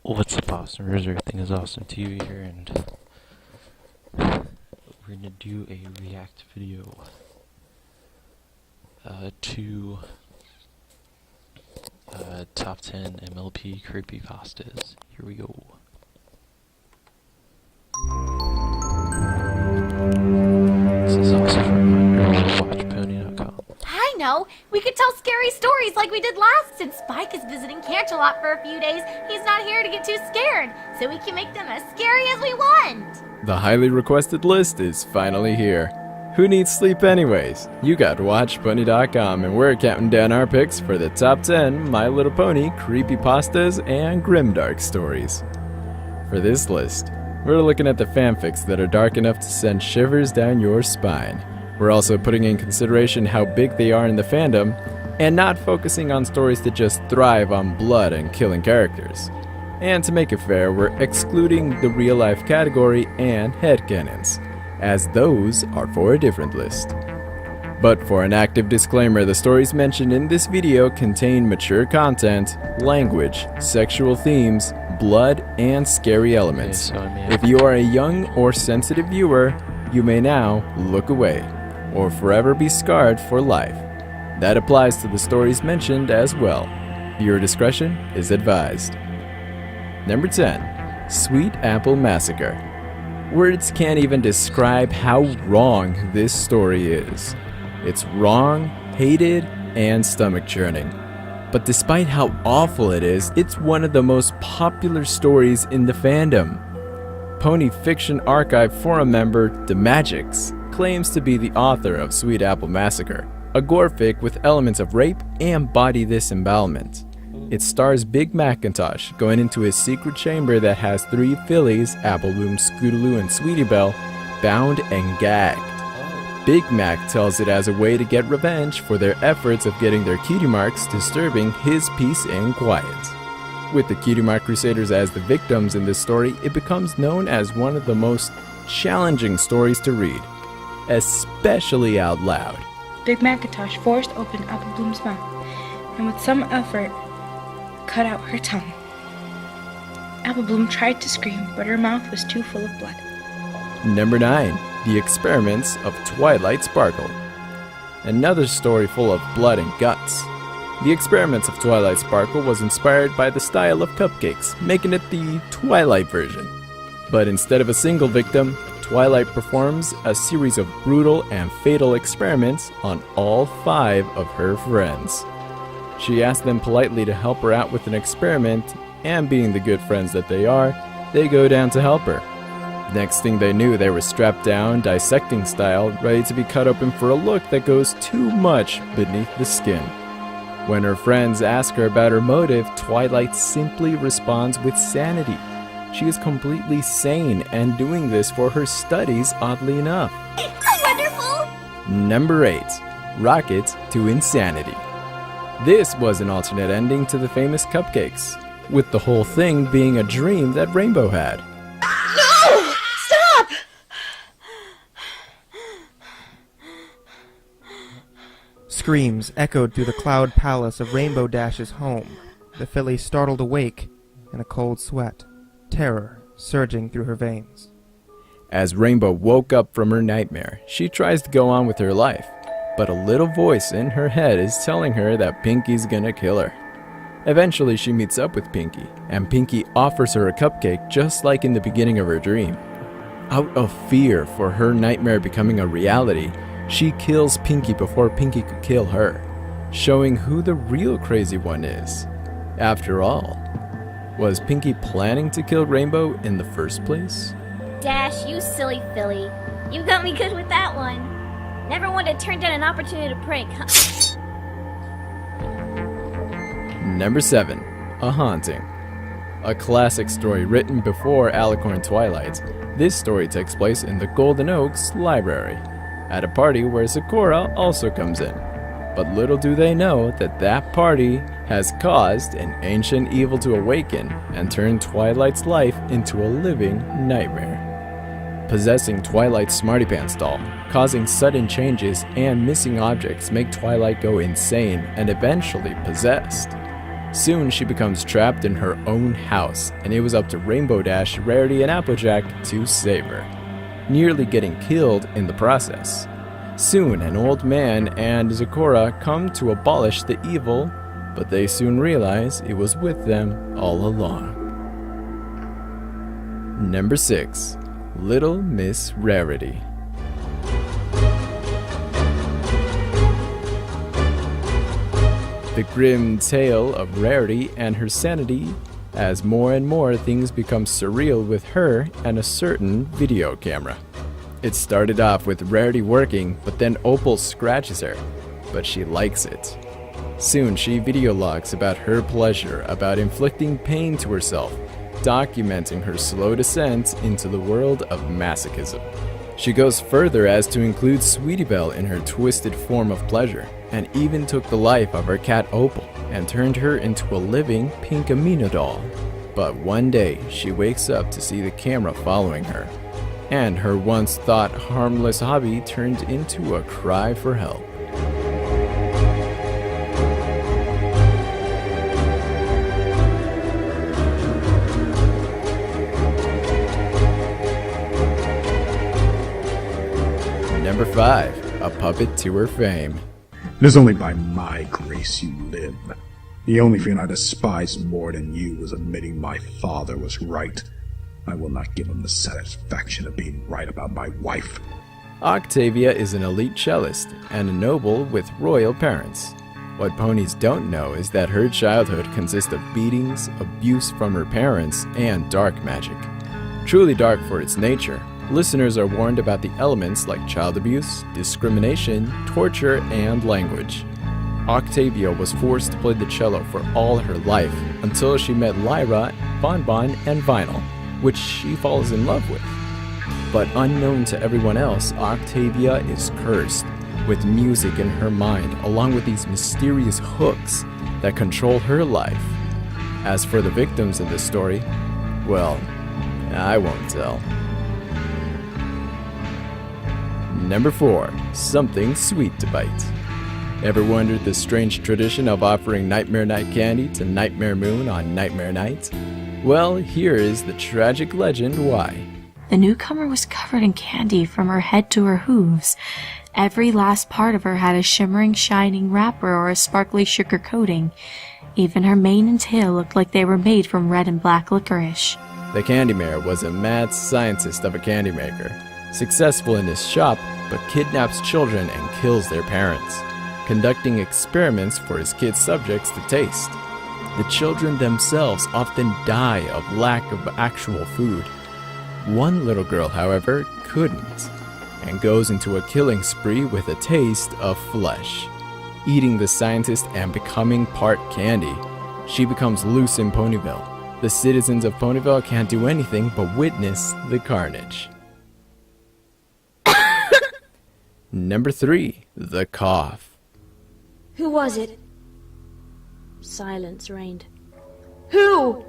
What's up, awesomers? Everything is awesome to you here, and we're gonna do a react video to top 10 MLP creepypastas. Here we go. This is also from watchpony.com. I know! We could tell scary stories like we did last. Since Spike is visiting Canterlot for a few days, he's not here to get too scared, so we can make them as scary as we want! The highly requested list is finally here. Who needs sleep anyways? You got watchpony.com, and we're counting down our picks for the top 10 My Little Pony creepypastas and grimdark stories. For this list, we're looking at the fanfics that are dark enough to send shivers down your spine. We're also putting in consideration how big they are in the fandom, and not focusing on stories that just thrive on blood and killing characters. And to make it fair, we're excluding the real-life category and headcanons, as those are for a different list. But for an active disclaimer, the stories mentioned in this video contain mature content, language, sexual themes, blood, and scary elements. If you are a young or sensitive viewer, you may now look away, or forever be scarred for life. That applies to the stories mentioned as well. Viewer discretion is advised. Number 10. Sweet Apple Massacre. Words can't even describe how wrong this story is. It's wrong, hated, and stomach-churning. But despite how awful it is, it's one of the most popular stories in the fandom. Pony Fiction Archive forum member DeMagix claims to be the author of Sweet Apple Massacre, a gore fic with elements of rape and body disembowelment. It stars Big Macintosh going into his secret chamber that has 3 fillies, Apple Bloom, Scootaloo, and Sweetie Belle, bound and gagged. Big Mac tells it as a way to get revenge for their efforts of getting their cutie marks disturbing his peace and quiet. With the Cutie Mark Crusaders as the victims in this story, it becomes known as one of the most challenging stories to read, especially out loud. Big Macintosh forced open Apple Bloom's mouth, and with some effort, cut out her tongue. Apple Bloom tried to scream, but her mouth was too full of blood. Number 9. The Experiments of Twilight Sparkle. Another story full of blood and guts. The Experiments of Twilight Sparkle was inspired by the style of cupcakes, making it the Twilight version. But instead of a single victim, Twilight performs a series of brutal and fatal experiments on all 5 of her friends. She asks them politely to help her out with an experiment, and being the good friends that they are, they go down to help her. Next thing they knew, they were strapped down, dissecting style, ready to be cut open for a look that goes too much beneath the skin. When her friends ask her about her motive, Twilight simply responds with sanity. She is completely sane and doing this for her studies, oddly enough. Wonderful! Number 8. Rocket to Insanity. This was an alternate ending to the famous cupcakes, with the whole thing being a dream that Rainbow had. No! Stop! Screams echoed through the cloud palace of Rainbow Dash's home. The filly startled awake in a cold sweat, terror surging through her veins. As Rainbow woke up from her nightmare, she tries to go on with her life, but a little voice in her head is telling her that Pinky's gonna kill her. Eventually she meets up with Pinky, and Pinky offers her a cupcake just like in the beginning of her dream. Out of fear for her nightmare becoming a reality, she kills Pinky before Pinky could kill her, showing who the real crazy one is. After all, was Pinky planning to kill Rainbow in the first place? Dash, you silly filly. You got me good with that one. Never wanted to turn down an opportunity to prank, huh? Number 7. A Haunting. A classic story written before Alicorn Twilight, this story takes place in the Golden Oaks Library, at a party where Sakura also comes in. But little do they know that that party has caused an ancient evil to awaken and turn Twilight's life into a living nightmare. Possessing Twilight's Smarty Pants doll, causing sudden changes and missing objects make Twilight go insane and eventually possessed. Soon she becomes trapped in her own house, and it was up to Rainbow Dash, Rarity, and Applejack to save her, nearly getting killed in the process. Soon an old man and Zecora come to abolish the evil, but they soon realize it was with them all along. Number 6. Little Miss Rarity. The grim tale of Rarity and her sanity as more and more things become surreal with her and a certain video camera. It started off with Rarity working, but then Opal scratches her, but she likes it. Soon she video logs about her pleasure, about inflicting pain to herself, documenting her slow descent into the world of masochism. She goes further as to include Sweetie Belle in her twisted form of pleasure, and even took the life of her cat Opal and turned her into a living Pinkamena doll. But one day, she wakes up to see the camera following her, and her once thought harmless hobby turned into a cry for help. Number 5. A puppet to her fame. It is only by my grace you live. The only thing I despise more than you was admitting my father was right. I will not give him the satisfaction of being right about my wife. Octavia is an elite cellist and a noble with royal parents. What ponies don't know is that her childhood consists of beatings, abuse from her parents, and dark magic. Truly dark for its nature, listeners are warned about the elements like child abuse, discrimination, torture, and language. Octavia was forced to play the cello for all her life until she met Lyra, Bonbon, and Vinyl, which she falls in love with. But unknown to everyone else, Octavia is cursed, with music in her mind along with these mysterious hooks that control her life. As for the victims in this story, well, I won't tell. Number 4. Something sweet to bite. Ever wondered the strange tradition of offering Nightmare Night candy to Nightmare Moon on Nightmare Night? Well, here is the tragic legend why. The newcomer was covered in candy from her head to her hooves. Every last part of her had a shimmering, shining wrapper or a sparkly sugar coating. Even her mane and tail looked like they were made from red and black licorice. The Candy Mayor was a mad scientist of a candy maker, successful in his shop, but kidnaps children and kills their parents, conducting experiments for his kids' subjects to taste. The children themselves often die of lack of actual food. One little girl, however, couldn't, and goes into a killing spree with a taste of flesh. Eating the scientist and becoming part candy, she becomes loose in Ponyville. The citizens of Ponyville can't do anything but witness the carnage. Number 3. The Cough. Who was it? Silence reigned. Who?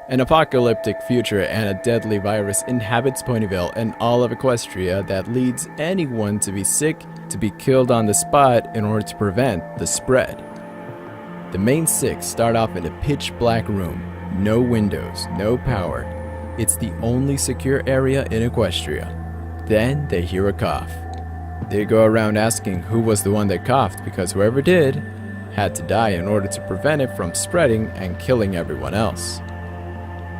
An apocalyptic future and a deadly virus inhabits Ponyville and all of Equestria that leads anyone to be sick to be killed on the spot in order to prevent the spread. The main 6 start off in a pitch black room, no windows, no power. It's the only secure area in Equestria. Then they hear a cough. They go around asking who was the one that coughed because whoever did had to die in order to prevent it from spreading and killing everyone else.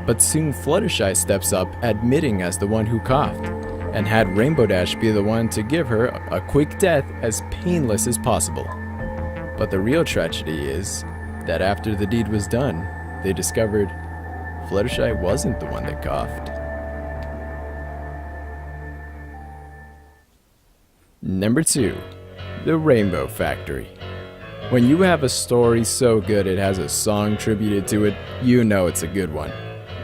But soon Fluttershy steps up, admitting as the one who coughed, and had Rainbow Dash be the one to give her a quick death as painless as possible. But the real tragedy is that after the deed was done, they discovered Fluttershy wasn't the one that coughed. Number 2. The Rainbow Factory. When you have a story so good it has a song tributed to it, you know it's a good one.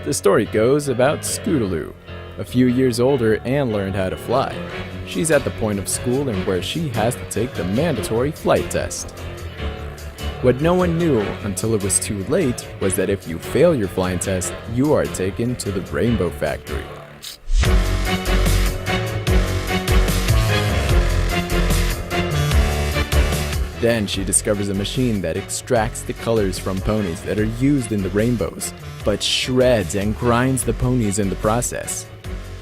The story goes about Scootaloo, a few years older and learned how to fly. She's at the point of school and where she has to take the mandatory flight test. What no one knew until it was too late was that if you fail your flying test, you are taken to the Rainbow Factory. Then she discovers a machine that extracts the colors from ponies that are used in the rainbows, but shreds and grinds the ponies in the process.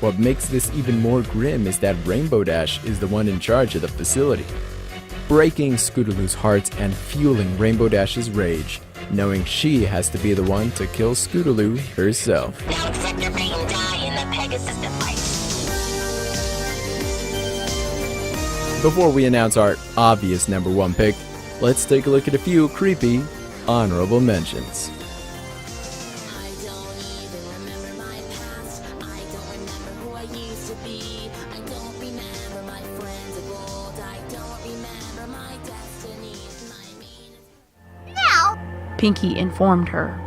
What makes this even more grim is that Rainbow Dash is the one in charge of the facility, breaking Scootaloo's heart and fueling Rainbow Dash's rage, knowing she has to be the one to kill Scootaloo herself. Now accept your fate and die in the Pegasus device. Before we announce our obvious number one pick, let's take a look at a few creepy honorable mentions. I don't even remember my past. I don't remember who I used to be. I don't remember my friends of old. I don't remember my destiny. Now, Pinky informed her.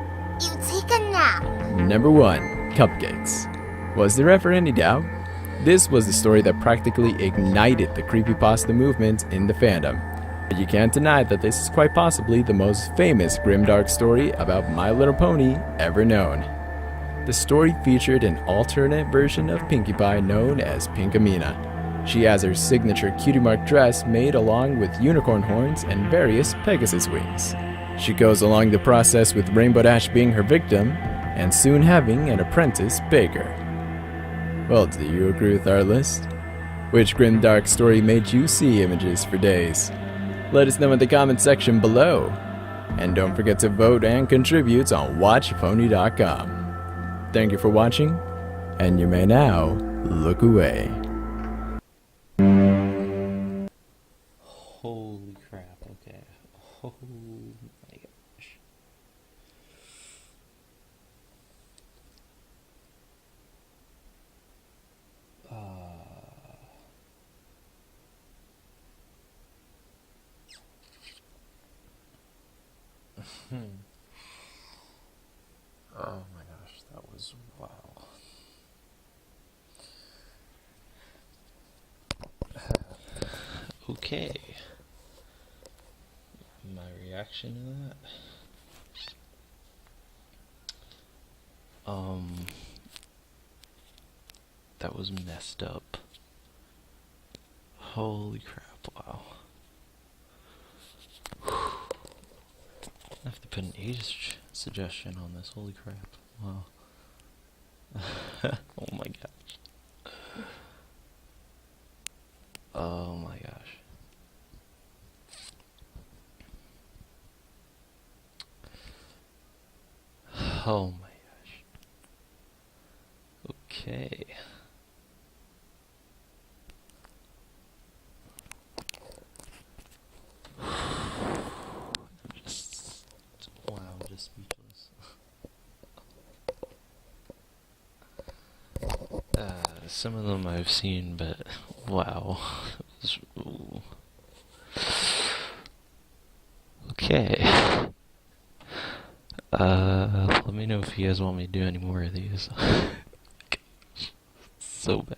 you take a nap. Number 1. Cupcakes. Was there ever any doubt? This was the story that practically ignited the creepypasta movement in the fandom. But you can't deny that this is quite possibly the most famous grimdark story about My Little Pony ever known. The story featured an alternate version of Pinkie Pie known as Pinkamena. She has her signature cutie mark dress made along with unicorn horns and various Pegasus wings. She goes along the process with Rainbow Dash being her victim, and soon having an apprentice baker. Well, do you agree with our list? Which grimdark story made you see images for days? Let us know in the comment section below. And don't forget to vote and contribute on watchpony.com. Thank you for watching, and you may now look away. Holy crap, okay. Oh my gosh. Oh my gosh, that was wow. Okay. My reaction to that? That was messed up. Holy crap, wow. I have to put an age suggestion on this, holy crap, wow. Oh my gosh. Oh my gosh. Oh my gosh. Okay. I'm just speechless. Some of them I've seen, but wow. Ooh. Okay. Let me know if you guys want me to do any more of these. So bad.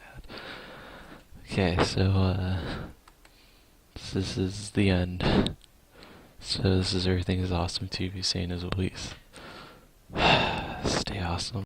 Okay, so this is the end. So this is Everything is Awesome TV saying as always. Stay awesome.